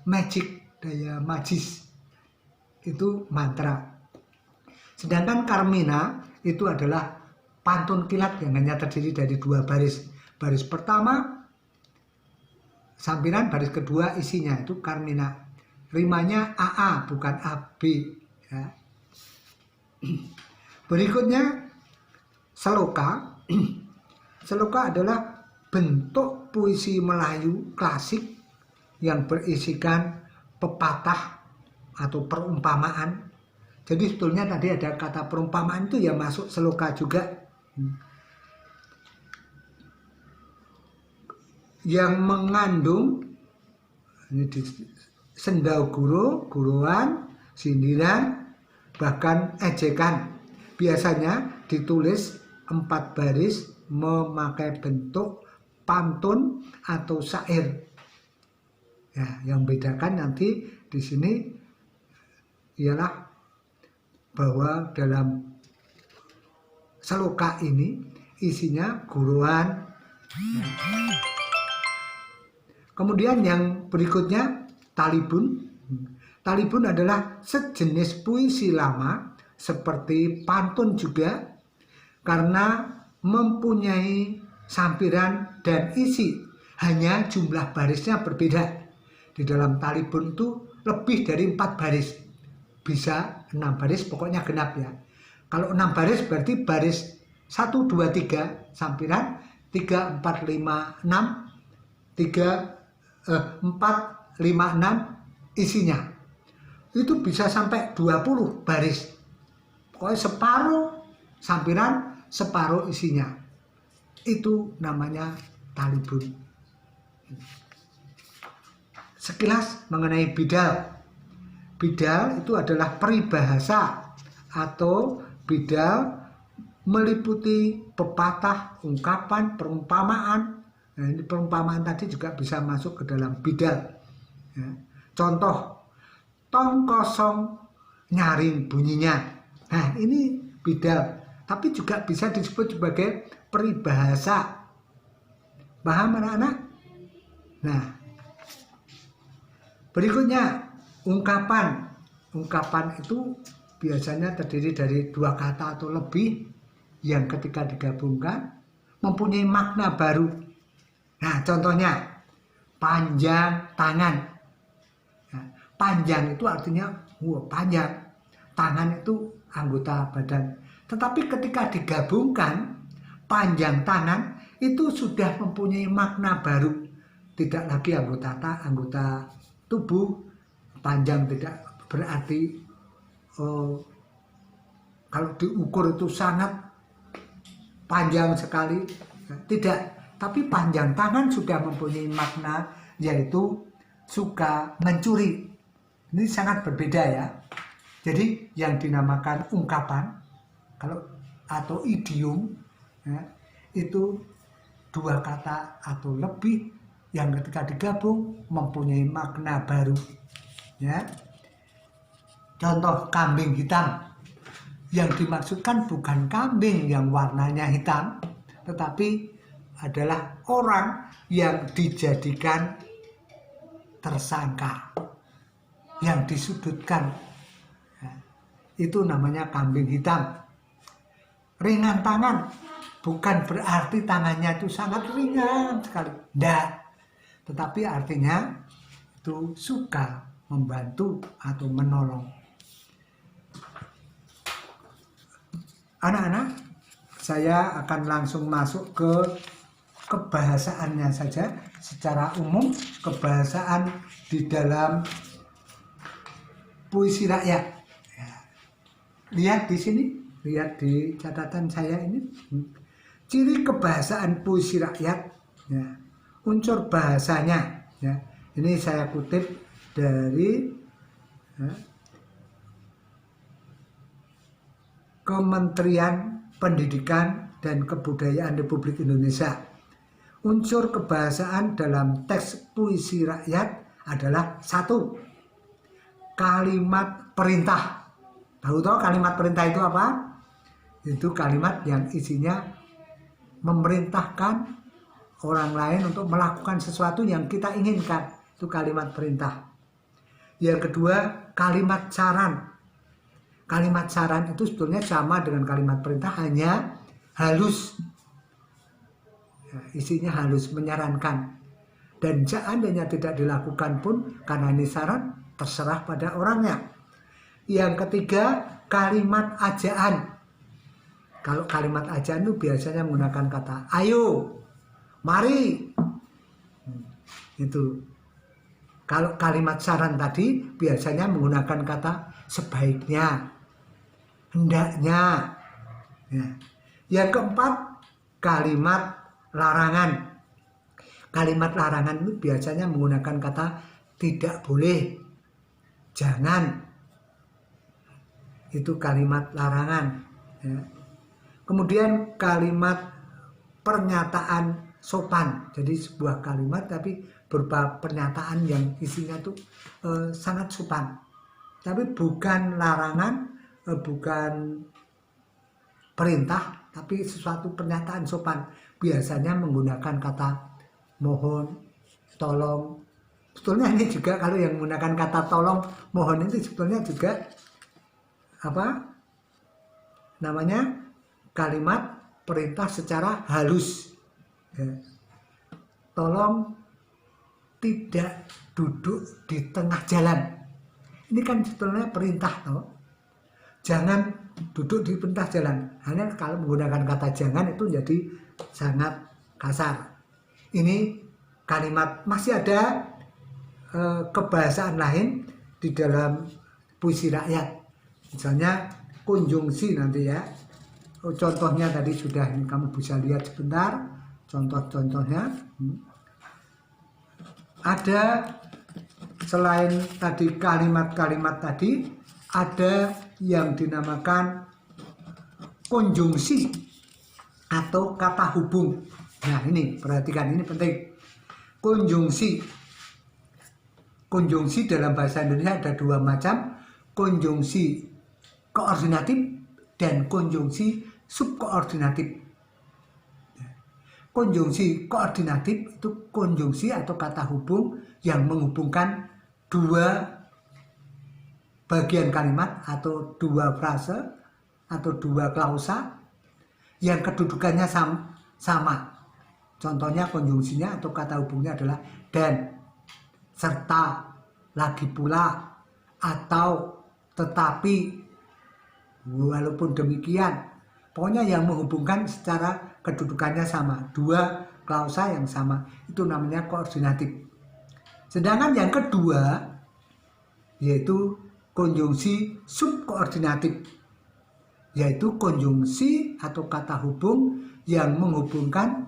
magic, daya magis, itu mantra. Sedangkan Carmina itu adalah pantun kilat yang hanya terdiri dari 2 baris. Baris pertama sampiran, baris kedua isinya, itu Carmina. Rimanya AA bukan AB ya. Berikutnya seloka. Seloka adalah bentuk puisi Melayu klasik yang berisikan pepatah atau perumpamaan. Jadi sebetulnya tadi ada kata perumpamaan itu ya masuk seloka juga. Yang mengandung sendau guru, guruan, sindiran, bahkan ejekan. Biasanya ditulis 4 baris memakai bentuk pantun atau syair. Ya, yang membedakan nanti di sini ialah bahwa dalam seloka ini isinya guruan. Kemudian yang berikutnya talibun. Talibun adalah sejenis puisi lama seperti pantun juga, karena mempunyai sampiran dan isi, hanya jumlah barisnya berbeda. Di dalam talibun itu lebih dari 4 baris, bisa 6 baris, pokoknya genap ya. Kalau 6 baris berarti baris 1, 2, 3 sampiran, 3, 4, 5, 6, 4, 5, 6 isinya. Itu bisa sampai 20 baris. Pokoknya separuh sampiran, separuh isinya. Itu namanya talibun. Sekilas mengenai bidal. Bidal itu adalah peribahasa atau bidal meliputi pepatah, ungkapan, perumpamaan. Nah, ini perumpamaan tadi juga bisa masuk ke dalam bidal. Ya. Contoh, tong kosong nyaring bunyinya. Nah, ini bidal. Tapi juga bisa disebut sebagai peribahasa. Paham anak-anak? Nah, berikutnya ungkapan. Ungkapan itu biasanya terdiri dari 2 kata atau lebih yang ketika digabungkan mempunyai makna baru. Nah, contohnya panjang tangan. Nah, panjang itu artinya panjang. Tangan itu anggota badan. Tetapi ketika digabungkan, panjang tangan itu sudah mempunyai makna baru. Tidak lagi anggota tubuh. Panjang tidak berarti kalau diukur itu sangat panjang sekali. Tidak. Tapi panjang tangan sudah mempunyai makna, yaitu suka mencuri. Ini sangat berbeda ya. Jadi yang dinamakan ungkapan atau idiom ya, itu 2 kata atau lebih yang ketika digabung mempunyai makna baru. Ya. Contoh kambing hitam. Yang dimaksudkan bukan kambing yang warnanya hitam, tetapi adalah orang yang dijadikan tersangka, yang disudutkan. Itu namanya kambing hitam. Ringan tangan bukan berarti tangannya itu sangat ringan sekali. Tidak. Tetapi artinya itu suka membantu atau menolong. Anak-anak, saya akan langsung masuk ke kebahasaannya saja. Secara umum, kebahasaan di dalam puisi rakyat. Ya. Lihat di sini, lihat di catatan saya ini. Ciri kebahasaan puisi rakyat, ya, unsur bahasanya. Ya. Ini saya kutip dari Kementerian Pendidikan dan Kebudayaan Republik Indonesia. Unsur kebahasaan dalam teks puisi rakyat adalah 1. Kalimat perintah. Tahu kalimat perintah itu apa? Itu kalimat yang isinya memerintahkan orang lain untuk melakukan sesuatu yang kita inginkan. Itu kalimat perintah. Yang kedua, kalimat saran. Kalimat saran itu sebetulnya sama dengan kalimat perintah, hanya halus. Ya, isinya halus, menyarankan. Dan seandainya tidak dilakukan pun, karena ini saran, terserah pada orangnya. Yang ketiga, kalimat ajaan. Kalau kalimat ajaan itu biasanya menggunakan kata ayo, mari. Itu. Kalau kalimat saran tadi biasanya menggunakan kata sebaiknya, hendaknya. Ya. Yang keempat, kalimat larangan. Kalimat larangan itu biasanya menggunakan kata tidak boleh, jangan. Itu kalimat larangan. Ya. Kemudian kalimat pernyataan sopan. Jadi sebuah kalimat tapi berupa pernyataan yang isinya tuh sangat sopan. Tapi bukan larangan, bukan perintah, tapi sesuatu pernyataan sopan. Biasanya menggunakan kata mohon, tolong. Sebetulnya ini juga kalau yang menggunakan kata tolong, mohon itu sebetulnya juga apa namanya, kalimat perintah secara halus. Ya. Tolong tidak duduk di tengah jalan. Ini kan sebetulnya perintah, toh. Jangan duduk di tengah jalan. Hanya kalau menggunakan kata jangan itu jadi sangat kasar. Ini kalimat, masih ada kebahasaan lain di dalam puisi rakyat. Misalnya konjungsi nanti ya. Contohnya tadi sudah, ini kamu bisa lihat sebentar contoh-contohnya. Ada selain tadi kalimat-kalimat tadi, ada yang dinamakan konjungsi atau kata hubung. Nah ini perhatikan, ini penting. Konjungsi. Konjungsi dalam bahasa Indonesia ada dua macam, konjungsi koordinatif dan konjungsi subkoordinatif. Konjungsi koordinatif itu konjungsi atau kata hubung yang menghubungkan dua bagian kalimat atau dua frase atau dua klausa yang kedudukannya sama. Contohnya konjungsinya atau kata hubungnya adalah dan, serta, lagi pula, atau, tetapi, walaupun demikian. Pokoknya yang menghubungkan secara kedudukannya sama, dua klausa yang sama, itu namanya koordinatif. Sedangkan yang kedua yaitu konjungsi subkoordinatif, yaitu konjungsi atau kata hubung yang menghubungkan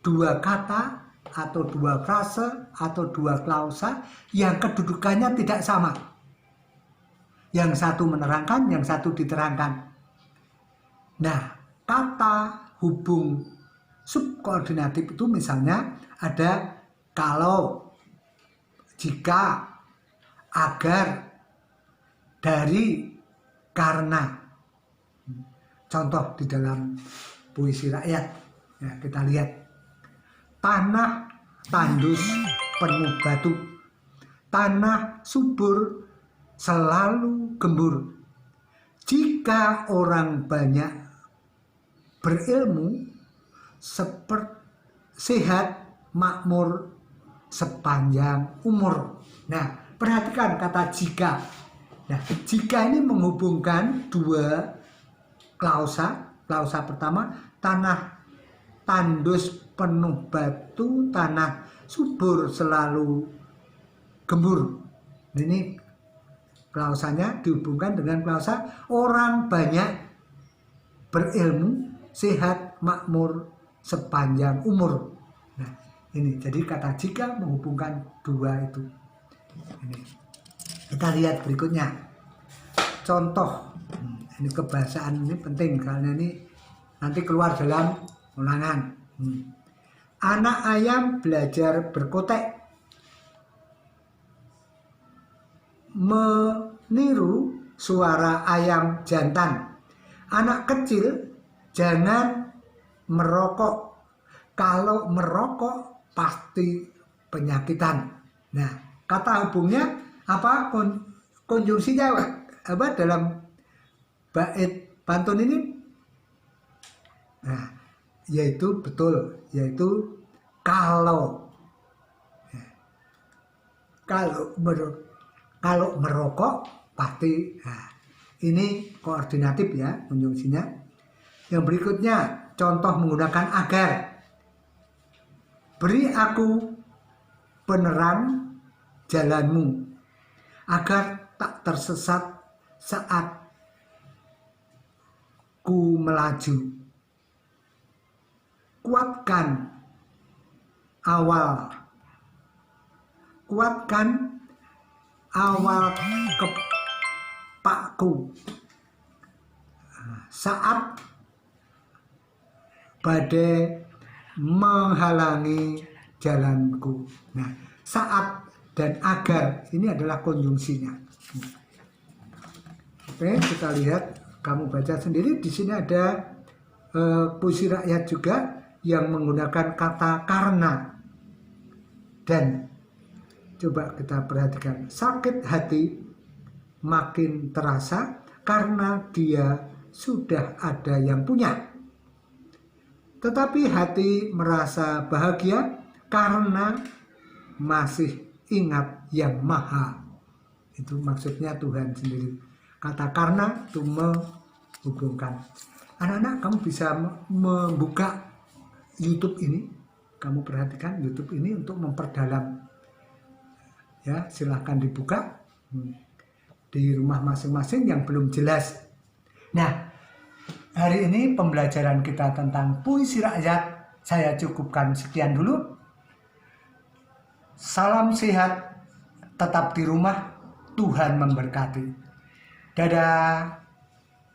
dua kata atau dua frase atau dua klausa yang kedudukannya tidak sama. Yang satu menerangkan, yang satu diterangkan. Nah, kata hubung subkoordinatif itu misalnya ada kalau, jika, agar, dari, karena. Contoh di dalam puisi rakyat, ya, kita lihat. Tanah tandus penuh batu, tanah subur selalu gembur. Jika orang banyak berilmu, sehat makmur sepanjang umur. Nah, perhatikan kata jika. Nah, jika ini menghubungkan dua klausa. Klausa pertama, tanah tandus penuh batu, tanah subur selalu gembur. Ini klausanya dihubungkan dengan klausa orang banyak berilmu, sehat makmur sepanjang umur. Nah, ini jadi kata jika menghubungkan dua itu. Ini. Kita lihat berikutnya. Contoh. Ini kebahasaan ini penting karena ini nanti keluar dalam ulangan. Anak ayam belajar berkotek, meniru suara ayam jantan. Anak kecil jangan merokok, kalau merokok pasti penyakitan. Nah, kata hubungnya apa konjungsinya apa dalam bait pantun ini? Nah, yaitu betul, yaitu kalau merokok pasti. Nah, ini koordinatif ya konjungsinya. Yang berikutnya contoh menggunakan agar. Beri aku penerang jalanmu agar tak tersesat saat ku melaju. Kuatkan awal kepakku saat badai menghalangi jalanku. Nah, saat dan agar ini adalah konjungsinya. Oke, kita lihat, kamu baca sendiri. Di sini ada puisi rakyat juga yang menggunakan kata karena. Dan coba kita perhatikan, sakit hati makin terasa karena dia sudah ada yang punya. Tetapi hati merasa bahagia karena masih ingat yang maha. Itu maksudnya Tuhan sendiri. Kata karena itu menghubungkan. Anak-anak, kamu bisa membuka YouTube ini. Kamu perhatikan YouTube ini untuk memperdalam. Ya, silahkan dibuka di rumah masing-masing yang belum jelas. Nah, hari ini pembelajaran kita tentang puisi rakyat saya cukupkan sekian dulu. Salam sehat, tetap di rumah, Tuhan memberkati. Dadah.